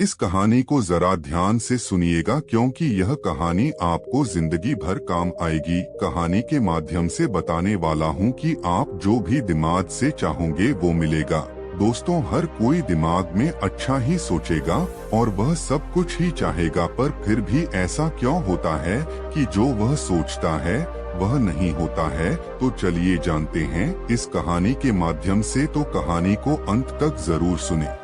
इस कहानी को जरा ध्यान से सुनिएगा क्योंकि यह कहानी आपको जिंदगी भर काम आएगी। कहानी के माध्यम से बताने वाला हूँ कि आप जो भी दिमाग से चाहोगे वो मिलेगा। दोस्तों, हर कोई दिमाग में अच्छा ही सोचेगा और वह सब कुछ ही चाहेगा, पर फिर भी ऐसा क्यों होता है कि जो वह सोचता है वह नहीं होता है? तो चलिए जानते हैं इस कहानी के माध्यम से। तो कहानी को अंत तक जरूर सुने।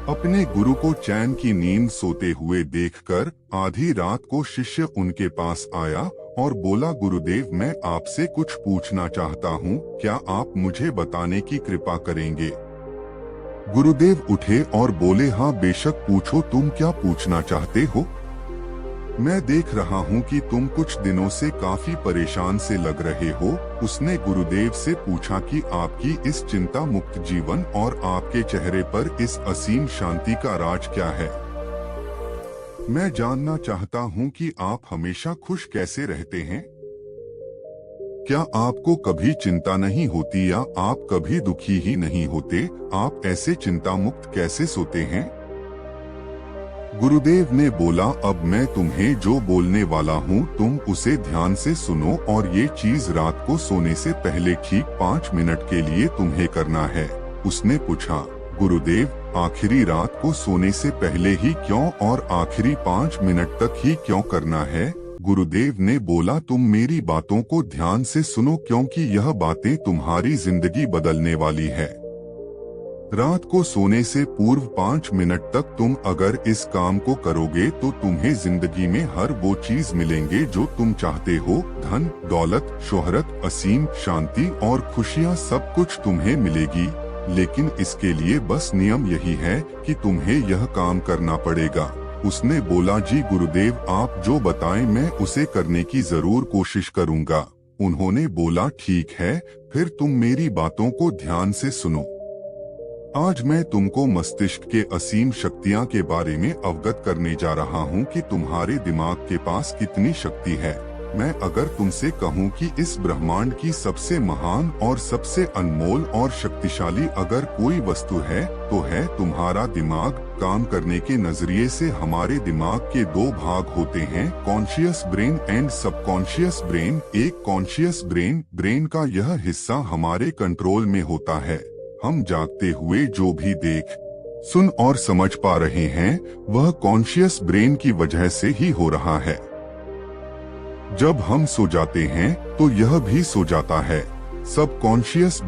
अपने गुरु को चैन की नींद सोते हुए देखकर आधी रात को शिष्य उनके पास आया और बोला, गुरुदेव, मैं आपसे कुछ पूछना चाहता हूँ, क्या आप मुझे बताने की कृपा करेंगे? गुरुदेव उठे और बोले, हाँ बेशक पूछो, तुम क्या पूछना चाहते हो? मैं देख रहा हूँ कि तुम कुछ दिनों से काफी परेशान से लग रहे हो। उसने गुरुदेव से पूछा कि आपकी इस चिंता मुक्त जीवन और आपके चेहरे पर इस असीम शांति का राज क्या है? मैं जानना चाहता हूँ कि आप हमेशा खुश कैसे रहते हैं। क्या आपको कभी चिंता नहीं होती या आप कभी दुखी ही नहीं होते? आप ऐसे चिंता मुक्त कैसे सोते हैं? गुरुदेव ने बोला, अब मैं तुम्हें जो बोलने वाला हूँ तुम उसे ध्यान से सुनो और ये चीज रात को सोने से पहले ठीक 5 मिनट के लिए तुम्हें करना है। उसने पूछा, गुरुदेव, आखिरी रात को सोने से पहले ही क्यों और आखिरी 5 मिनट तक ही क्यों करना है? गुरुदेव ने बोला, तुम मेरी बातों को ध्यान से सुनो क्योंकि यह बातें तुम्हारी जिंदगी बदलने वाली है। रात को सोने से पूर्व 5 मिनट तक तुम अगर इस काम को करोगे तो तुम्हें जिंदगी में हर वो चीज मिलेंगे जो तुम चाहते हो। धन, दौलत, शोहरत, असीम शांति और खुशियाँ सब कुछ तुम्हें मिलेगी। लेकिन इसके लिए बस नियम यही है कि तुम्हें यह काम करना पड़ेगा। उसने बोला, जी गुरुदेव, आप जो बताएं मैं उसे करने की जरूर कोशिश करूँगा। उन्होंने बोला, ठीक है, फिर तुम मेरी बातों को ध्यान से सुनो। आज मैं तुमको मस्तिष्क के असीम शक्तियाँ के बारे में अवगत करने जा रहा हूँ कि तुम्हारे दिमाग के पास कितनी शक्ति है। मैं अगर तुमसे कहूँ कि इस ब्रह्मांड की सबसे महान और सबसे अनमोल और शक्तिशाली अगर कोई वस्तु है तो है तुम्हारा दिमाग। काम करने के नजरिए से हमारे दिमाग के 2 भाग होते हैं, conscious brain and subconscious brain. एक कॉन्शियस ब्रेन का यह हिस्सा हमारे कंट्रोल में होता है। हम जागते हुए जो भी देख, सुन और समझ पा रहे हैं वह कॉन्शियस ब्रेन की वजह से ही हो रहा है। जब हम सो जाते हैं तो यह भी सो जाता है। सबकॉन्शियस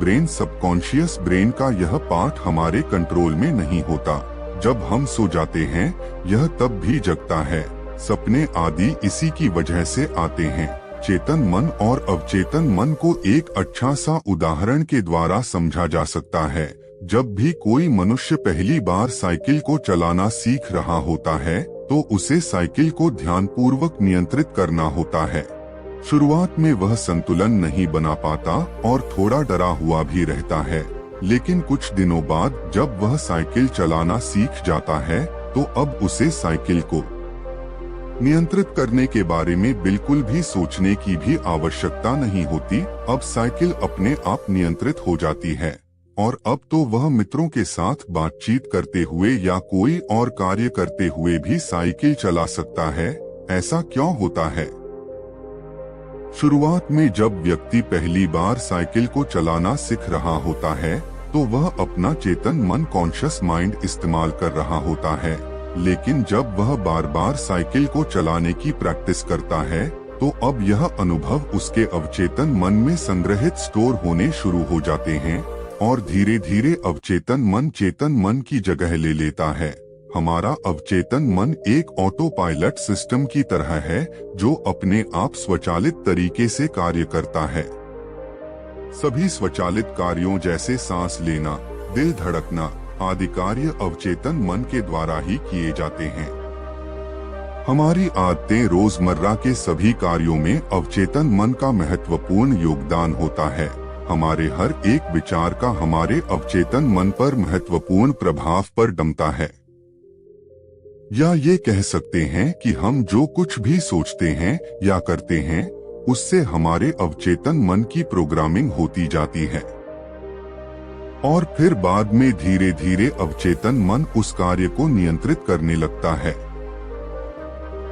ब्रेन का यह पार्ट हमारे कंट्रोल में नहीं होता। जब हम सो जाते हैं यह तब भी जगता है। सपने आदि इसी की वजह से आते हैं। चेतन मन और अवचेतन मन को एक अच्छा सा उदाहरण के द्वारा समझा जा सकता है। जब भी कोई मनुष्य पहली बार साइकिल को चलाना सीख रहा होता है तो उसे साइकिल को ध्यानपूर्वक नियंत्रित करना होता है। शुरुआत में वह संतुलन नहीं बना पाता और थोड़ा डरा हुआ भी रहता है, लेकिन कुछ दिनों बाद जब वह साइकिल चलाना सीख जाता है तो अब उसे साइकिल को नियंत्रित करने के बारे में बिल्कुल भी सोचने की भी आवश्यकता नहीं होती। अब साइकिल अपने आप नियंत्रित हो जाती है और अब तो वह मित्रों के साथ बातचीत करते हुए या कोई और कार्य करते हुए भी साइकिल चला सकता है। ऐसा क्यों होता है? शुरुआत में जब व्यक्ति पहली बार साइकिल को चलाना सीख रहा होता है तो वह अपना चेतन मन, कॉन्शियस माइंड इस्तेमाल कर रहा होता है। लेकिन जब वह बार बार साइकिल को चलाने की प्रैक्टिस करता है तो अब यह अनुभव उसके अवचेतन मन में संग्रहित स्टोर होने शुरू हो जाते हैं और धीरे धीरे अवचेतन मन चेतन मन की जगह ले लेता है। हमारा अवचेतन मन एक ऑटो पायलट सिस्टम की तरह है जो अपने आप स्वचालित तरीके से कार्य करता है। सभी स्वचालित कार्यों जैसे सांस लेना, दिल धड़कना आदि कार्य अवचेतन मन के द्वारा ही किए जाते हैं। हमारी आदतें, रोजमर्रा के सभी कार्यों में अवचेतन मन का महत्वपूर्ण योगदान होता है। हमारे हर एक विचार का हमारे अवचेतन मन पर महत्वपूर्ण प्रभाव पर डमता है। या ये कह सकते हैं कि हम जो कुछ भी सोचते हैं या करते हैं उससे हमारे अवचेतन मन की प्रोग्रामिंग होती जाती है। और फिर बाद में धीरे धीरे अवचेतन मन उस कार्य को नियंत्रित करने लगता है।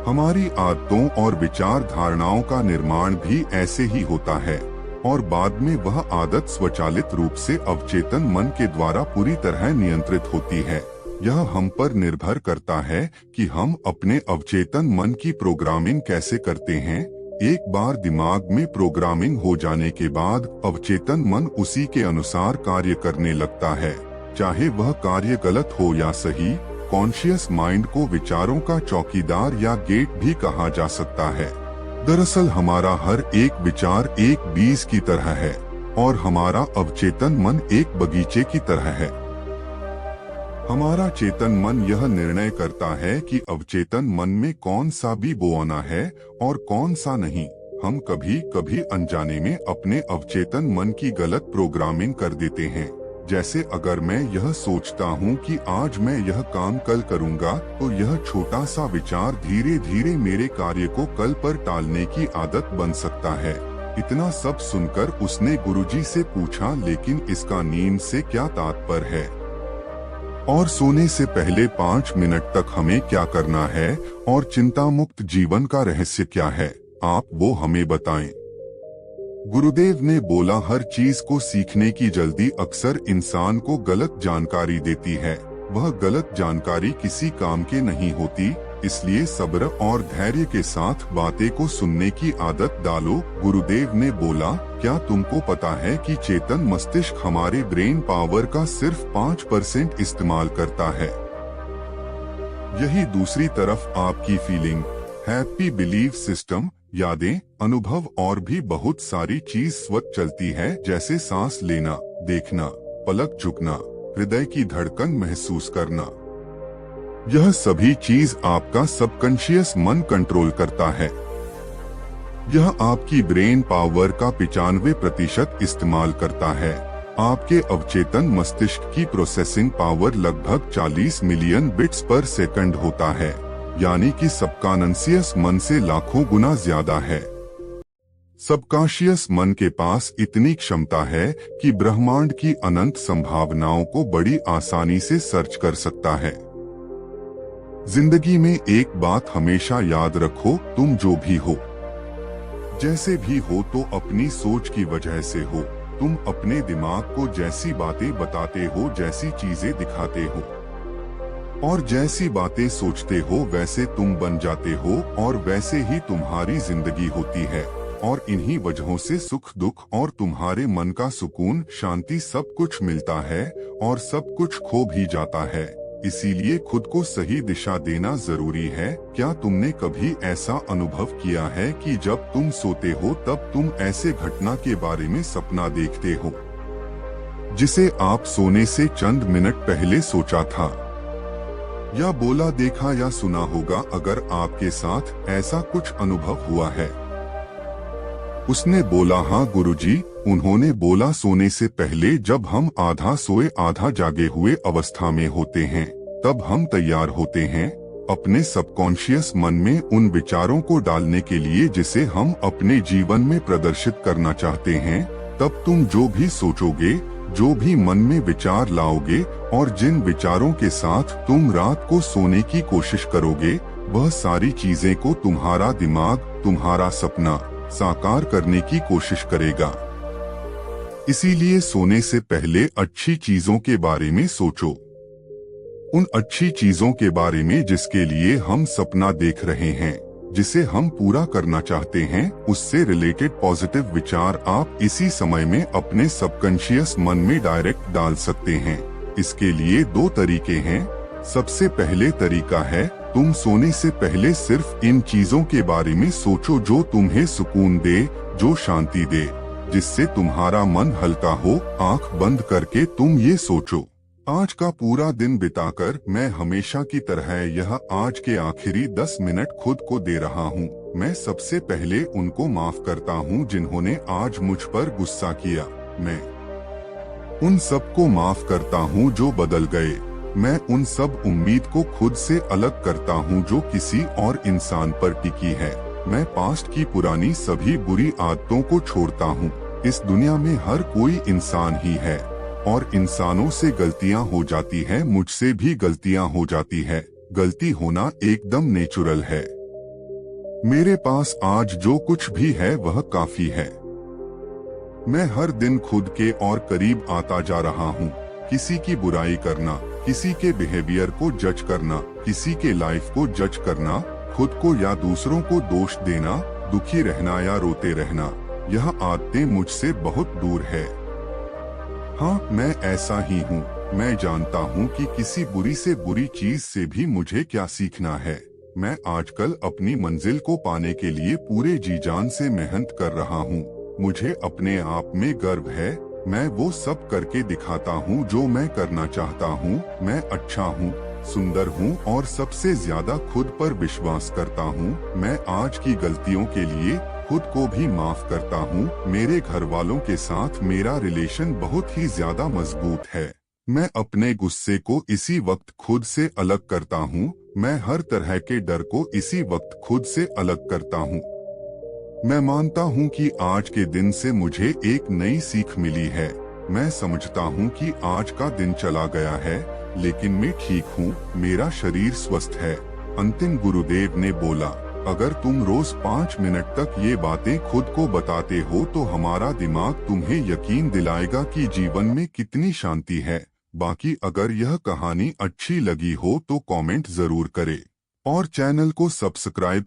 हमारी आदतों और विचार धारणाओं का निर्माण भी ऐसे ही होता है और बाद में वह आदत स्वचालित रूप से अवचेतन मन के द्वारा पूरी तरह नियंत्रित होती है। यह हम पर निर्भर करता है कि हम अपने अवचेतन मन की प्रोग्रामिंग कैसे करते हैं। एक बार दिमाग में प्रोग्रामिंग हो जाने के बाद अवचेतन मन उसी के अनुसार कार्य करने लगता है, चाहे वह कार्य गलत हो या सही। कॉन्शियस माइंड को विचारों का चौकीदार या गेट भी कहा जा सकता है। दरअसल हमारा हर एक विचार एक बीज की तरह है और हमारा अवचेतन मन एक बगीचे की तरह है। हमारा चेतन मन यह निर्णय करता है कि अवचेतन मन में कौन सा बीज बोना है और कौन सा नहीं। हम कभी कभी अनजाने में अपने अवचेतन मन की गलत प्रोग्रामिंग कर देते हैं। जैसे अगर मैं यह सोचता हूँ कि आज मैं यह काम कल करूँगा, तो यह छोटा सा विचार धीरे धीरे मेरे कार्य को कल पर टालने की आदत बन सकता है। इतना सब सुनकर उसने गुरुजी से पूछा, लेकिन इसका नींद से क्या तात्पर्य है और सोने से पहले 5 मिनट तक हमें क्या करना है और चिंता मुक्त जीवन का रहस्य क्या है, आप वो हमें बताएं। गुरुदेव ने बोला, हर चीज को सीखने की जल्दी अक्सर इंसान को गलत जानकारी देती है। वह गलत जानकारी किसी काम के नहीं होती, इसलिए सब्र और धैर्य के साथ बातें को सुनने की आदत डालो। गुरुदेव ने बोला, क्या तुमको पता है कि चेतन मस्तिष्क हमारे ब्रेन पावर का सिर्फ 5% इस्तेमाल करता है। यही दूसरी तरफ आपकी फीलिंग, हैप्पी बिलीफ सिस्टम, यादें, अनुभव और भी बहुत सारी चीज स्वतः चलती है, जैसे सांस लेना, देखना, पलक झुकना, हृदय की धड़कन महसूस करना। यह सभी चीज आपका सबकॉन्शियस मन कंट्रोल करता है। यह आपकी ब्रेन पावर का 95% इस्तेमाल करता है। आपके अवचेतन मस्तिष्क की प्रोसेसिंग पावर लगभग 40 मिलियन बिट्स पर सेकंड होता है, यानी कि सबकॉन्शियस मन से लाखों गुना ज्यादा है। सबकॉन्शियस मन के पास इतनी क्षमता है कि ब्रह्मांड की अनंत संभावनाओं को बड़ी आसानी से सर्च कर सकता है। जिंदगी में एक बात हमेशा याद रखो, तुम जो भी हो, जैसे भी हो, तो अपनी सोच की वजह से हो। तुम अपने दिमाग को जैसी बातें बताते हो, जैसी चीजें दिखाते हो और जैसी बातें सोचते हो, वैसे तुम बन जाते हो और वैसे ही तुम्हारी जिंदगी होती है। और इन्हीं वजहों से सुख दुख और तुम्हारे मन का सुकून, शांति सब कुछ मिलता है और सब कुछ खो भी जाता है। इसीलिए खुद को सही दिशा देना जरूरी है। क्या तुमने कभी ऐसा अनुभव किया है कि जब तुम सोते हो तब तुम ऐसे घटना के बारे में सपना देखते हो जिसे आप सोने से चंद मिनट पहले सोचा था, या बोला, देखा या सुना होगा? अगर आपके साथ ऐसा कुछ अनुभव हुआ है? उसने बोला, हाँ गुरुजी। उन्होंने बोला, सोने से पहले जब हम आधा सोए आधा जागे हुए अवस्था में होते हैं, तब हम तैयार होते हैं अपने सबकॉन्शियस मन में उन विचारों को डालने के लिए जिसे हम अपने जीवन में प्रदर्शित करना चाहते हैं। तब तुम जो भी सोचोगे, जो भी मन में विचार लाओगे और जिन विचारों के साथ तुम रात को सोने की कोशिश करोगे, वह सारी चीजें को तुम्हारा दिमाग, तुम्हारा सपना साकार करने की कोशिश करेगा। इसीलिए सोने से पहले अच्छी चीजों के बारे में सोचो, उन अच्छी चीजों के बारे में जिसके लिए हम सपना देख रहे हैं, जिसे हम पूरा करना चाहते हैं। उससे रिलेटेड पॉजिटिव विचार आप इसी समय में अपने सबकॉन्शियस मन में डायरेक्ट डाल सकते हैं। इसके लिए 2 तरीके हैं। सबसे पहले तरीका है, तुम सोने से पहले सिर्फ इन चीजों के बारे में सोचो जो तुम्हें सुकून दे, जो शांति दे, जिससे तुम्हारा मन हल्का हो। आंख बंद करके तुम ये सोचो, आज का पूरा दिन बिताकर मैं हमेशा की तरह यह आज के आखिरी 10 मिनट खुद को दे रहा हूँ। मैं सबसे पहले उनको माफ करता हूँ जिन्होंने आज मुझ पर गुस्सा किया। मैं उन सबको माफ करता हूँ जो बदल गए। मैं उन सब उम्मीद को खुद से अलग करता हूँ जो किसी और इंसान पर टिकी है। मैं पास्ट की पुरानी सभी बुरी आदतों को छोड़ता हूँ। इस दुनिया में हर कोई इंसान ही है और इंसानों से गलतियां हो जाती हैं, मुझसे भी गलतियां हो जाती है। गलती होना एकदम नेचुरल है। मेरे पास आज जो कुछ भी है वह काफी है। मैं हर दिन खुद के और करीब आता जा रहा हूँ। किसी की बुराई करना, किसी के बिहेवियर को जज करना, किसी के लाइफ को जज करना, खुद को या दूसरों को दोष देना, दुखी रहना या रोते रहना, यह आदतें मुझसे बहुत दूर है। हाँ, मैं ऐसा ही हूँ। मैं जानता हूँ कि किसी बुरी से बुरी चीज से भी मुझे क्या सीखना है। मैं आजकल अपनी मंजिल को पाने के लिए पूरे जी जान से मेहनत कर रहा हूँ। मुझे अपने आप में गर्व है। मैं वो सब करके दिखाता हूँ जो मैं करना चाहता हूँ। मैं अच्छा हूँ, सुंदर हूँ और सबसे ज्यादा खुद पर विश्वास करता हूँ। मैं आज की गलतियों के लिए खुद को भी माफ करता हूँ। मेरे घर वालों के साथ मेरा रिलेशन बहुत ही ज्यादा मजबूत है। मैं अपने गुस्से को इसी वक्त खुद से अलग करता हूँ। मैं हर तरह के डर को इसी वक्त खुद से अलग करता हूँ। मैं मानता हूँ कि आज के दिन से मुझे एक नई सीख मिली है। मैं समझता हूँ कि आज का दिन चला गया है, लेकिन मैं ठीक हूँ। मेरा शरीर स्वस्थ है। अंतिम गुरुदेव ने बोला, अगर तुम रोज 5 मिनट तक ये बातें खुद को बताते हो तो हमारा दिमाग तुम्हें यकीन दिलाएगा कि जीवन में कितनी शांति है। बाकी अगर यह कहानी अच्छी लगी हो तो कमेंट जरूर करें और चैनल को सब्सक्राइब